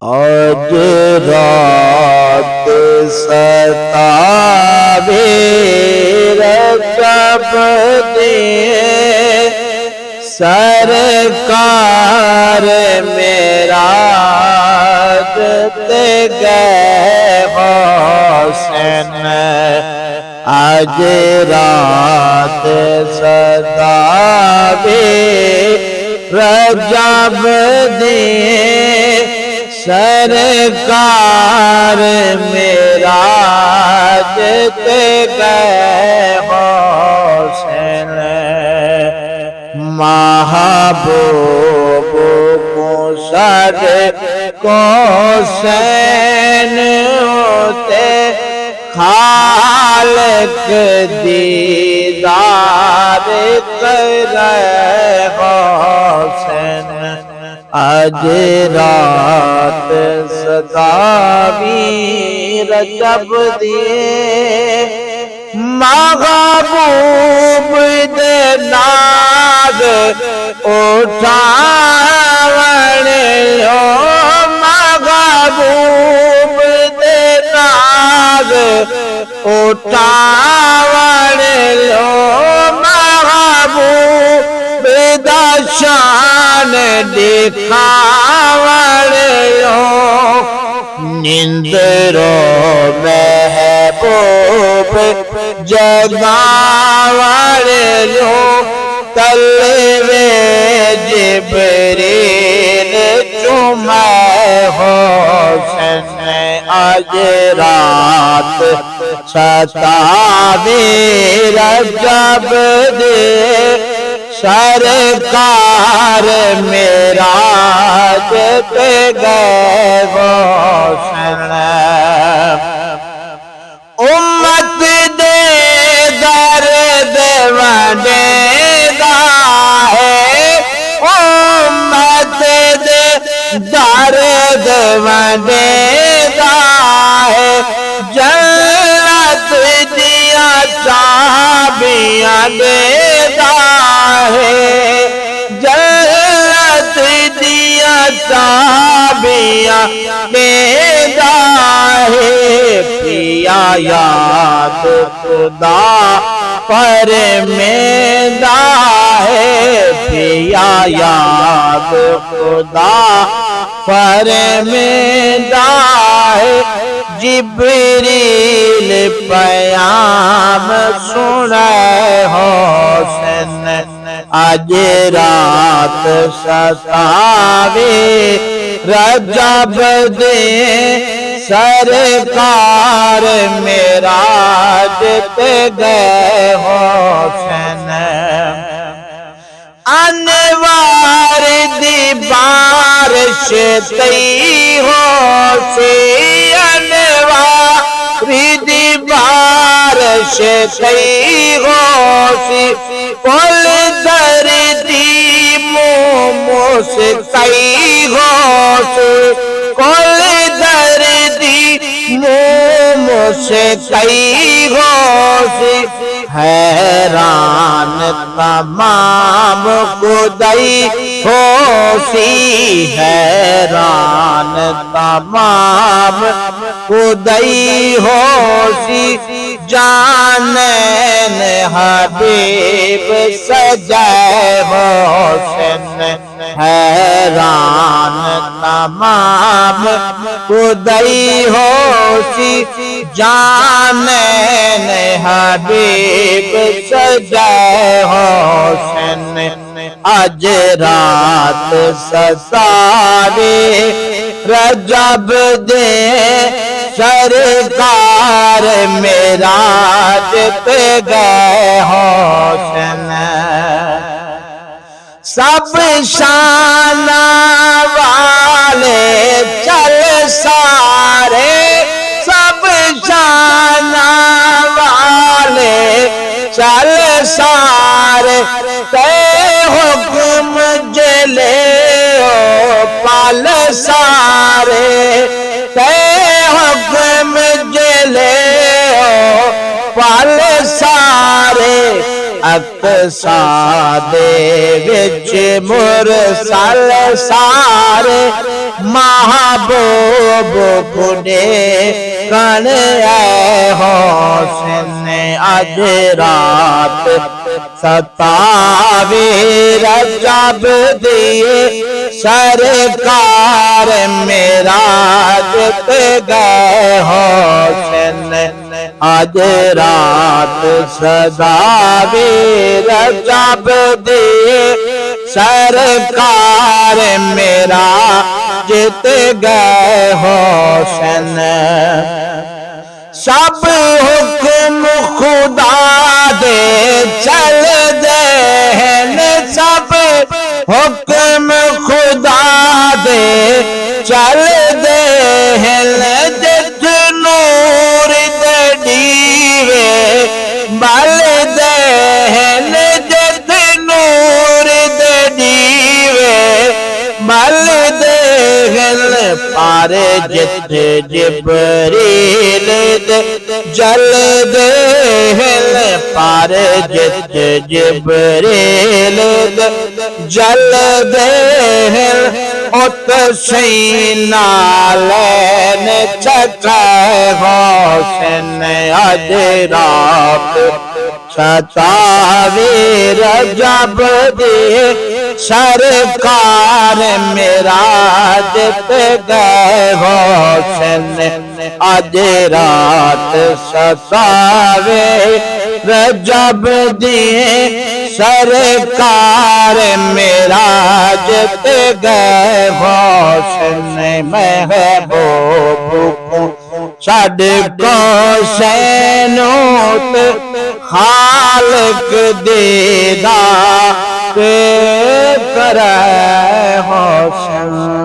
आज रात सतावे रजब दे सरकार मेरा ते गए हुसैन। आज रात सतावे रजब दे सरकार मेरा ते गए हुसैन। महबूब को सर को हुसैन होते खालिक दीदार करे हुसैन। आज रात सतावी रजब दिए महबूब दे नाग उठावने हो। महबूब दे नाग उठावने लो। महबूब दा शान दिखावने लो। निंदरो महबूब जगावने लो। तलवे जिब्रील चुमे हुसैन। आज रात सतावे रजब दे सरकार मेरा ते गए हुसैन। उम्मत दे दर्द वंडेदा है। उम्मत दे दर्द वंडेदा है। जन्नत दिया चाबियां देदा है। जन्नत दिया चाबियां देदा है। पिया याद खुदा पर मेरा है। पिया याद खुदा पर मेरा है। जिब्रील पयाम सुने हुसैन। आज रात सतावे रजब दे सरकार मेरा ते गए हुसैन। अनवार दी बारिश तई हो सी। अनवार दी बारिश तई हो सी। कुल दर्दी मुँह से तई हो सी। कुल दर्दी मुँह से तई हो सी। हैरान तमाम खुदाई होसी। हैरान तमाम खुदाई होसी। जाने हबीब सजाए हुसैन। हैरान तमाम खुदाई होसी। जाने हबीब सजाए हुसैन। आज रात सतावे रजब दे सरकार मेरा ते गए हुसैन। सब शाना वाले चल सारे। सब शाना वाले चल सारे। ते हुक्म जले ओ पल सारे। ते हुक्म जले ओ पल सारे। अक्सा दे विच मुरसल सारे महबूब कुने कन हुसैन अज रात सतावे रजब दिए सरकार मेराज पे गए हुसैन आज रात सदावे रजब दिए सरकार मेरा जित गए हुसैन सब हुक्म खुदा दे चल दे सब हुक्म खुदा दे चल दे जित नूर दे दीवे बल दे जित नूर दे दीवे बल दे पार जित जिब्रील दे जल दे पार जित जिब्रील दे जल दे उत सीना लैन चके हुसैन अज रात सतावे रजब दिए सरकार मेराज पे गए हुसैन अज रात सतावे रजब दिए सरकार मेराज पे गए हुसैन महबूब को छड़ को सैनोत खालिक देदा पे करे हुसैन।